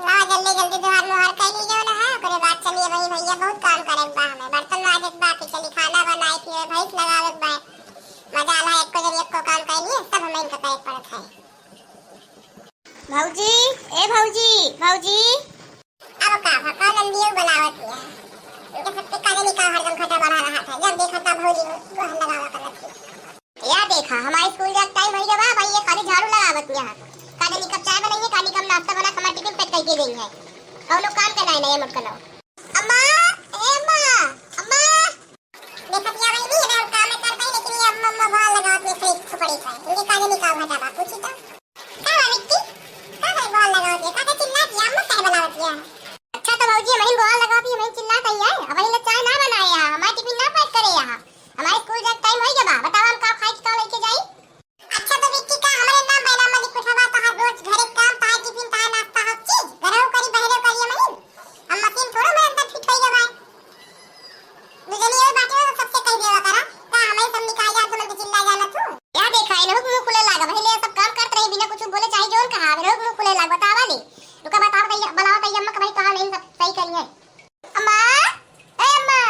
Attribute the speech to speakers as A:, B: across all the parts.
A: ना जल्दी जल्दी दुहार मुहार कर लीजिए ना है ओकरे बाद चलिए भाई भैया बहुत काम करे बा हमें बर्तन माजे बा के चली खाना बनाए फिर भैंस लगावे बा मजा आला एक को जब एक को काम कर लिए सब हमें इनका करे पड़त है। भौजी ए भौजी भौजी अब का भका नंदियो बनावत है इनके सबके काले निकाह हरदम खटा बढ़ा रहा था जब देखा था भौजी को लगावा करत थी। या देखा हमारे स्कूल का टाइम हो गया भाई ये खाली झाड़ू लगावत यहां काले निकप चाय बनाइए काली कम नाश्ता बना हमारे टिफिन पैक करके देंगे है कौन लोग काम करना है नहीं मत करो। अम्मा ए अम्मा अम्मा देखा पिया भाई नहीं है काम कर पाई लेकिन ये अम्मा अम्मा बहुत लगावत में फ्रिज पड़ी है इनके काले निकाह हटा बा पूछी तो का रिक्की का भाई बहुत लगावत है का चिल्ला दिया अम्मा चाय बनावत है। अच्छा तो भौजी मैं बहुत लगावत है मैं चिल्लात है अब ये चाय ना बनाया हमारे टिफिन ना पैक करे यहां हमारे स्कूल का टाइम हो गया बताओ हम का खाई का लेके जाई। अच्छा तो रिक्की का हमारे नाम बैला मलिक उठावा तो हर रोज घरे काम ताए टिफिन ताए नाश्ता हर चीज घरौ करी बहरे करिए महीन हम मशीन थोड़ा मेरे अंदर फिट हो गया दुजनी ये बातें तो सबसे कह देवा करा का हमें सब निकाल जा तो मैं चिल्ला जाना तू या देखा इन लोग मुंह खुले लागा पहले सब काम करते रहे बिना कुछ बोले चाहे जोन कहा लोग मुंह खुले लाग बतावा ले रुका बताओ भैया बनाओ तो अम्मा का भाई कहां नहीं सब सही करिए। अम्मा ए अम्मा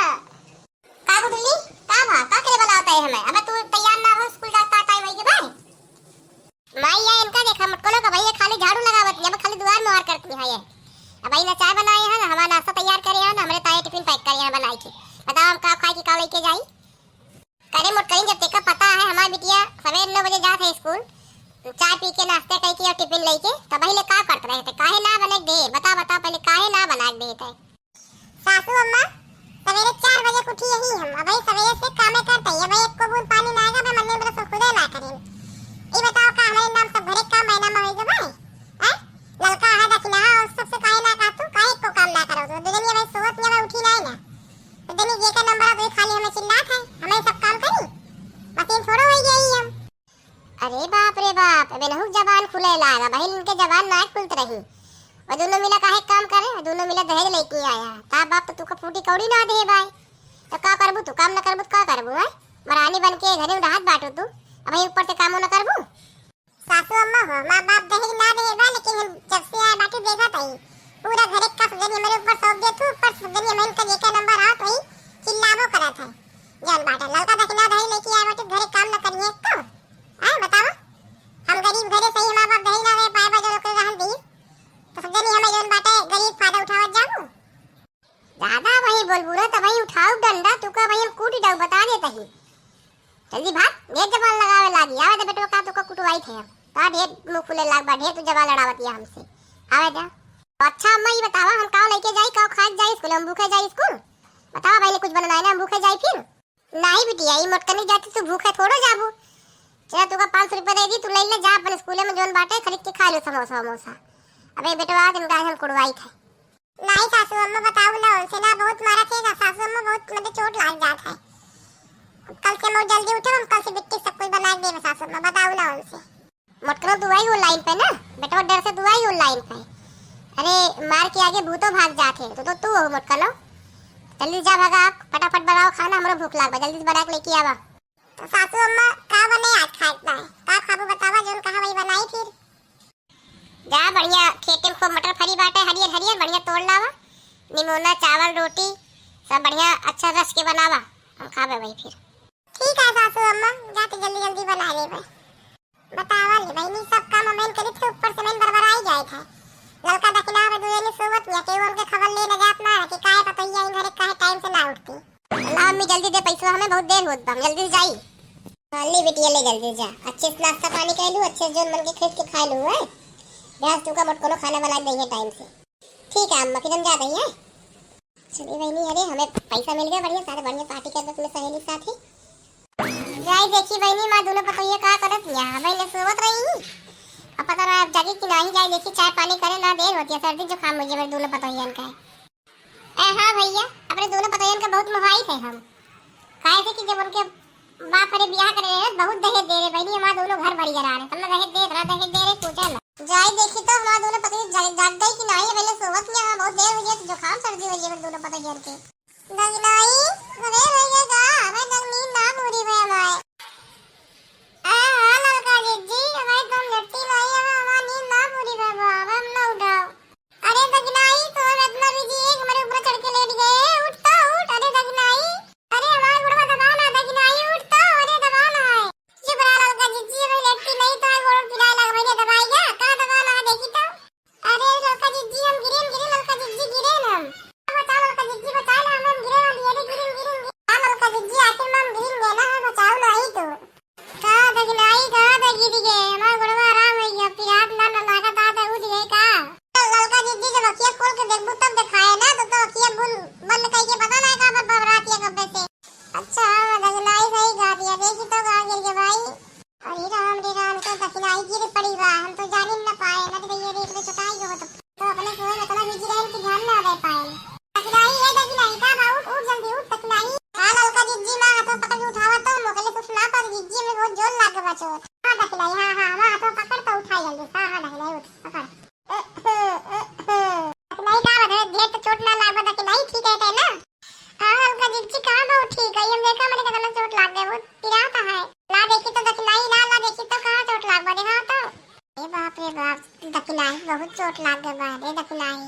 A: का गुडली का भा का करे बनाता है हमें अब तू तैयार ना हो स्कूल जाता टाइम हो गया भाई माईया इनका देखा मटकोलो का भैया खाली झाड़ू लगावत है अब खाली दुआर मुहार करती है ये अब भाई ना चाय बनाए है ना हमारा नाश्ता तैयार करे है ना हमारे ताए टिफिन पैक करे है बनाई के बताओ हम का खाई की का लेके जाई करे मोट कहीं जब तेका पता है हमारी बिटिया सवेरे 9 बजे जात है स्कूल चाय पी के नाश्ते कई के और टिफिन लेके तब पहले का करते रहे थे काहे ना बने दे बता बता पहले काहे ना बना दे थे। सासू अम्मा सवेरे 4 बजे उठी यही हम अब भाई सवेरे से काम करते हैं भाई एक को बूंद पानी ना आएगा मैं मन्ने मेरे से खुदे ना करें ये बताओ का हमारे नाम सब घरे काम महीना में होएगा भाई हैं लड़का है दखना और सबसे काहे ना का तू काहे को काम ना करो तो दुनिया में सोवत में उठी ना ना तो दिन ये का नंबर तो खाली हमें चिल्लात है हमें सब काम करी मशीन थोड़ा हो गई हम। अरे बाप अबे नहुक जबान खुले लागा भाई इनके जबान ना खुलत रही और दोनों मिला काहे काम करे दोनों मिला दहेज लेके आया ता बाप तो तू का फूटी कौड़ी ना दे भाई तो का करबू तू काम ना करबू का करबू है मरानी बन के घरे में हाथ बाटू तू अब ऊपर से काम ना करबू। सासू अम्मा हो मां बाप दहेज ना दे बा लेकिन हम जब से आए बाटू देखा तई पूरा घर का सजनी मेरे ऊपर सौंप दे तू ऊपर सजनी मैं इनका जेका नंबर आ तो चिल्लावो करा था जान बाटा लड़का दखना दहेज लेके आए बाटू घरे काम ना करिए तो हां बताओ हम गरीब घरे सही मां बाप दहेज ना दे पाए बाजो लोग रहन दी तो सजनी हमें जोन बाटे गरीब फायदा उठावत जाबू ज्यादा वही बोलबू ना तो भाई उठाओ डंडा तू का भाई हम कूट डाउ बता देता ही जल्दी भाग ढेर जबान लगावे लागी आवे दे बेटो का तो का कुटवाई थे का ढेर मुंह खुले लाग बा ढेर तू जबान लड़ावतिया हमसे आवे जा। अच्छा अम्मा ये बतावा हम का लेके जाई का खा जाई स्कूल हम भूखे जाई स्कूल बतावा भाई कुछ बनाना है ना हम भूखे जाई फिर नहीं बिटिया ये मोटकनी जाती तू भूखे थोड़ा जाबू चला तू का 500 रुपए दे दी तू ले ले जा अपन स्कूल में जोन बाटे खरीद के खा लो समोसा समोसा अबे बेटवा दिन का हम कुड़वाई थे नहीं सासू अम्मा बताओ ना उनसे ना बहुत मारा थे सासू अम्मा बहुत मुझे चोट लग जात है कल से मैं जल्दी उठो हम कल से बिट्टी सब कुछ बना दे सासू अम्मा बताओ ना उनसे मोटकनो दुआई हो लाइन पे ना बेटा डर से दुआई हो लाइन पे अरे मार के आगे भूतो भाग जाते तो तू हो मोटकनो जल्दी जा भागा फटाफट बनाओ खाना हमरो भूख लाग जल्दी से बना के लेके आवा। तो सासू अम्मा का बने आज खाइता है का खाबू बतावा जोन कहा वही बनाई फिर जा बढ़िया खेते में खूब मटर फरी बाटे हरियर हरियर बढ़िया तोड़ लावा निमोना चावल रोटी सब बढ़िया अच्छा रस के बनावा हम खावे वही फिर ठीक है सासू अम्मा जाते जल्दी जल्दी बना ले भाई बतावा ले भाई नहीं सब काम मैं करे थे ऊपर से मैं बरबराई जाए था लड़का दखना में दुए ने सोवत या के उनके खबर लेने जात ना कि काहे पतैया इन घरे काहे टाइम से ना उठती अल्लाह अम्मी जल्दी दे पैसा हमें बहुत देर होत बा जल्दी जाई ले बिटिया ले जल्दी जा अच्छे से नाश्ता पानी कर लूं अच्छे से जोन मन के खरीद के खा लूं है गैस तू का मोट कोनो खाना बना देंगे टाइम से ठीक है अम्मा फिर हम जा रही हैं चलिए बहनी अरे हमें पैसा मिल गया बढ़िया सारे बढ़िया पार्टी कर अपने सहेली साथी जाई देखी बहनी मां दोनों पतैया का करत यहां बहनी सोवत रही अब पता ना जागी कि नहीं जाई देखी चाय पानी करे ना देर होती है सर्दी जुकाम मुझे मेरे दोनों पतैयन का हां भैया अपने दोनों पतैयन का बहुत मुहाई थे हम काहे से कि जब उनके बाप रे ब्याह करे रहे बहुत दहेज दे रहे बहनी हमारा दोनों घर बड़ी जरा रहे तुमने दहेज दे रहे पूछा ना जाई देखी तो हमारा दोनों पतैया जाग गई कि नहीं पहले सोवत नहीं बहुत देर हो गई तो जुकाम सर्दी हो गई मेरे दोनों पतैयन के दगलाई घरे रह गएगा हमें गर्मी ना पूरी हुई हमारे लड़का जी हमारे तुम लट्टी लाई हमें हमारी नींद ना पूरी हुई हम ना उठाओ के देखबू तब दिखाए ना तो अखियां बंद करके पता ना कहां पर बबराती है कब्बे से। अच्छा दखलाई सही गा दिया, देखी तो गा गिर भाई। अरे राम तो दखलाई गिर पड़ी बा, हम तो जान ही ना पाए ना तो ये रेत में चटाई हो तो अपने सोए में कला बिजी रहन की ध्यान ना दे पाए। दखलाई है दखलाई का बाउट उठ जल्दी उठ दखलाई। हां ललका जिज्जी मां हाथ पकड़ के उठावा तो मोकले तो सुना पर जिज्जी में बहुत जोर लागे बचो। हां दखलाई हां मां हाथ पकड़ तो उठाई जल्दी। हां दखलाई उठ पकड़। दखलाई का बता ढेर तो चोट ना लागे दखलाई ठीक है ना। हां हल्का जिज्जी कहां बा ठीक है, ये देखा मैंने कदम में चोट लाग गई वो पिराता है। ला देखी तो दखलाई ला देखी तो कहां चोट लाग बा देखा तो। ए बाप रे बाप दखलाई बहुत चोट लाग गई बा रे दखलाई।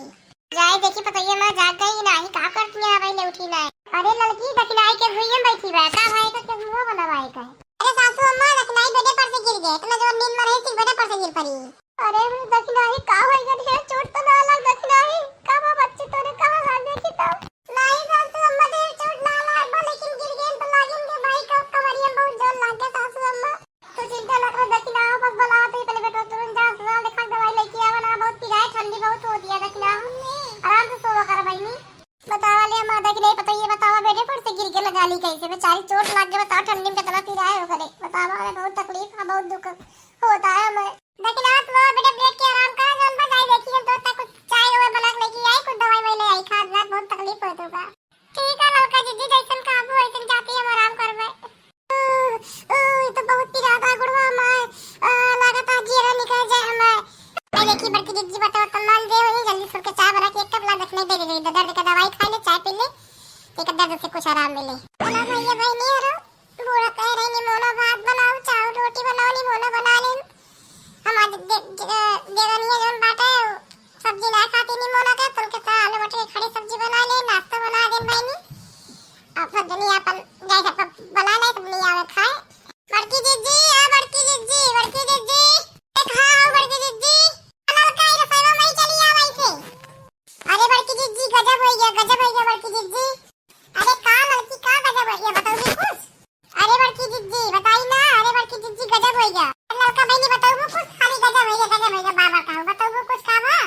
A: जाए देखी पतैया मां जाग गई नहीं का करती है भाई ने उठी नहीं। अरे लड़की दखलाई के भुइया में बैठी बा का भाई का हुआ बना भाई का। अरे सासू अम्मा दखलाई बेटे पर से गिर गए इतना जो नींद में रही थी बेटे पर से गिर पड़ी। अरे दखलाई का होई गई है चोट तो ना लग दखलाई का बा बच्ची तोरे कहां लग देखी तो नहीं सासू अम्मा दे चोट ना लग लेकिन गिर गए तो लागेंगे भाई का कमरिया में बहुत जोर लग गया सासू अम्मा। तो चिंता ना करो दखलाई बस बुला तो पहले बेटा तुरंत जा अस्पताल दिखा दवाई लेके आवा ना बहुत पिराए ठंडी बहुत हो दिया दखलाई आराम से सोवा कर भाई नी। बतावा ले मां दखलाई पता ये बतावा बेटे पर से गिर के लगा ली कैसे बेचारी चोट लग गई बताओ ठंडी में कितना पिराए हो करे बतावा बहुत तकलीफ है बहुत दुख होता है मैं। दखलाई तो बेटा बैठ के आराम कर जोन बजाई देखी हम तो तक कुछ चाय और बना के लेके आई कुछ दवाई ले आई खा रात बहुत तकलीफ होत होगा। ठीक है लड़का जिद्दी जैसन काबू वैसन जाती हम आराम करबे। ओ तो बहुत पिराता गुड़वा मैं लगातार जीरा निकल जाए मैं देखी बड़की जिद्दी बताओ तो मान दे वही जल्दी सुर के चाय बना के एक कप ला दखने दे दे दर्द का दवाई खा ले चाय पी ले एक दर्द से कुछ आराम मिले। बोला भैया भाई नहीं रो बूढ़ा कह रहे नहीं मोनो भात बनाओ चाव रोटी बनाओ नहीं मोनो बना ले हम देवनिया जोन बाटे सब्जी ना खाती नहीं मोना के तुम के साथ आलू मटर की खड़ी सब्जी बना ले नाश्ता बना दे भाई नी अब दुनिया अपन जैसा बना ले तुम नहीं आवे खाए। बड़की जिज्जी बड़की जिज्जी खाओ बड़की जिज्जी ललका ही रसोई में ही चली आ भाई से। अरे बड़की जिज्जी गजब हो गया बड़की जिज्जी। अरे का लड़की का गजब हो गया बताओ भी कुछ। अरे बड़की जिज्जी बताई ना अरे बड़की जिज्जी गजब हो गया लड़का भाई नहीं बताओ वो कुछ खाली गजब हो गया बाबा का बताओ वो कुछ का बा।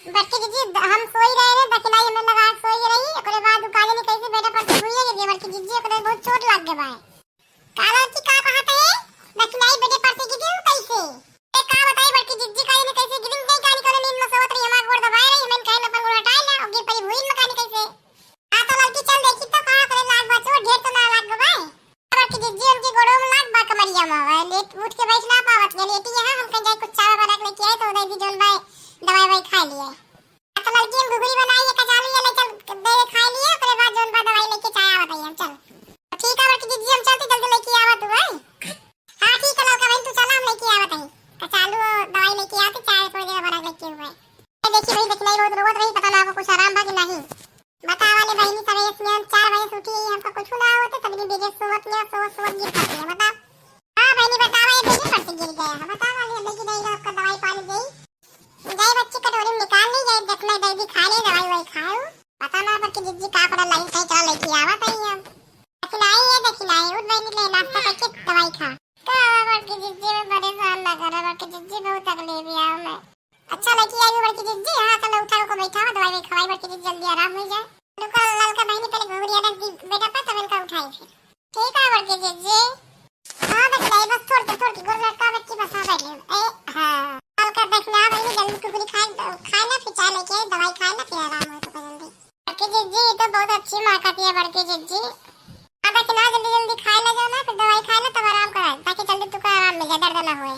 A: बड़की जिज्जी हम सोई रहे रे दखलाई में लगा सोई रही ओकरे बाद काले ने कैसे बेटा पर से हुई है बड़की जिज्जी ओकरे बहुत चोट लग गई बा। काला की का कहत है दखलाई बेटे पर से गिरी कैसे ए का बताई बड़की जिज्जी काले ने कैसे गिरी नहीं काली काले नींद में सोवत रही हमार गोड़ दबाए रही मैंने कहे अपन गोड़ हटाई ना और गिर पड़ी हुई में काली कैसे। आ तो लड़की चल देखी तो कहां करे लाग बा चोट ढेर तो ना लाग गई बड़की जिज्जी उनकी गोड़ों में लाग बा कमरिया में लेट उठ के बैठ ना पावत लेटी है हम कहीं जाए कुछ चाय बना के लेके आए तो उधर भी जोन भाई दवाई खा लिए तो लड़की हम घुघरी बनाई है कचालू ये ले चल दे खा लिए ओकरे बाद जोन बा दवाई लेके चाय आवत है हम चल ठीक है बड़की जिज्जी हम चलते जल्दी लेके आवत तू भाई। हां ठीक है लड़का भाई तू चल हम लेके आवत है कचालू दवाई लेके आते चाय थोड़ी देर बना लेके हुए देखिए भाई दखलाई बहुत रोवत रही पता ना आपको कुछ आराम बा कि नहीं। बता वाले बहनी सवेरे इसमें हम 4 बजे उठी हमको कुछ ना होते तब भी बेटे सोवत गिर पड़ती है बता। हां बहनी बतावा ये बेटे पर से गिर गया है बता वाले लेके जाएगा आपका दवाई पानी दे जाए बच्चे कटोरी में निकाल ले जाए दखलाई दे भी खा ले दवाई वही खाओ पता ना पर कि जिज्जी का पड़ा लाइन से चल लेके आवत है हम दखलाई उठ बहनी ले नाश्ता करके दवाई खा का बड़की जिज्जी में परेशान ना करे बड़की जिज्जी बहुत तकलीफ है हमें। अच्छा लेके आई बड़की जिज्जी हां चलो उठाओ को बैठाओ दवाई में खवाई बड़की जिज्जी जल्दी आराम हो जाए रुको ललका बहनी पहले घुघरिया रख दी बेटा पर तब इनका उठाई फिर ठीक है बड़की जिज्जी। हां दखलाई बस थोड़ी गोर लड़का बच्ची बस आ बैठे ए हां ललका देखना बहनी जल्दी घुघरी खाना फिर चाय लेके दवाई खाना फिर आराम हो तो जल्दी। बड़की जिज्जी तो बहुत अच्छी मां कहती है बड़की जिज्जी अब देखना जल्दी खा ले जाओ ना फिर दवाई खा ले तब आराम कराए ताकि जल्दी तुका आराम मिल जाए दर्द ना होए।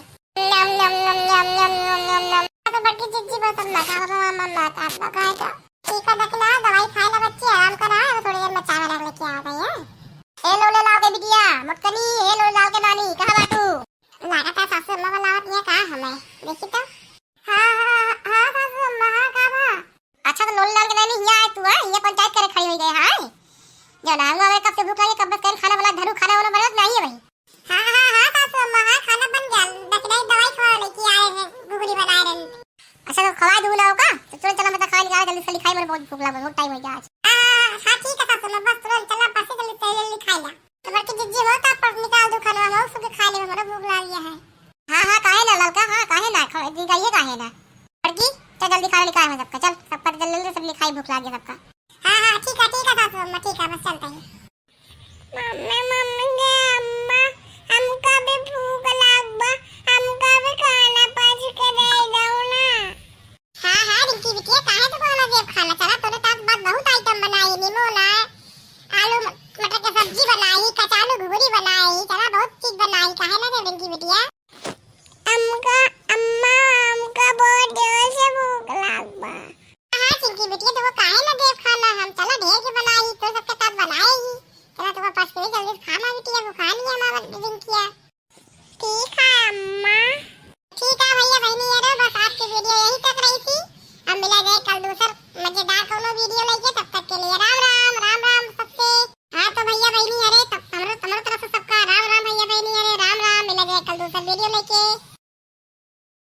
A: नम नम नम नम नम नम नम नम तो बड़की जिज्जी बहुत अपना खा रहा मन ना आता खाए तो ठीक है देखना दवाई खा ले बच्ची आराम करा थोड़ी देर में चाय बना लेके आ गई है। ए लो ले लाओ के बिटिया मुटकनी ए लो लाओ के नानी कहां बा तू लागत है सासू अम्मा वाला ये का हमें देखी तो। हां सासू अम्मा हां का बा अच्छा तो लोल लाल के नानी यहाँ आए तू है ये पंचायत करे खड़ी हुई गई हां जो ना हमें कब से भूख लगी कब बस खाना वाला धरू खाना वाला बनत नहीं है भाई। हां सासू अम्मा हां खाना बन गया दखलाई दवाई खवा लेके आए हैं घुघरी बनाए रहे। अच्छा तो खवा दूं ना का तो तुरंत चला मैं खा लिया जल्दी से खाई मेरे बहुत भूख लगा बहुत टाइम हो गया आज। हां ठीक है सासू अम्मा बस तुरंत चला पासे जल्दी खा लिया तो बड़की जिज्जी हो ता पर निकाल दो खाना हम सब खा ले मेरा भूख लग गया है। हां काहे ना ललका हां काहे ना खा दी गई है काहे ना बड़की चल जल्दी खाना निकाल सबका, चल सबका जल्दी जल्दी सब लिखाई, भूख लगी सबका। हाँ ठीक है सासू अम्मा, ठीक है बस चलते हैं। मम्मी अम्मा हमका भी भूख लागबा, हमका भी खाना पास के दे दो ना। हाँ रिंकी बिटिया काहे तो खाना देव खाना, चला तोरे ताक बात बहुत आइटम बनाई, निमोला आलू मटर की सब्जी बनाई, कचालू घुगरी बनाई, चला बहुत चीज बनाई, काहे ना दे रिंकी बिटिया। हमका अम्मा हमका बहुत जोर से भूख लागबा। हाँ रिंकी बिटिया तो वो काहे ना देव खाना, हम चला ढेर के बनाई तो सबके साथ बनाएगी, चला तुम्हारे पास जल्दी खाना बिटिया, वो खा लिया हमारा रिंकिया।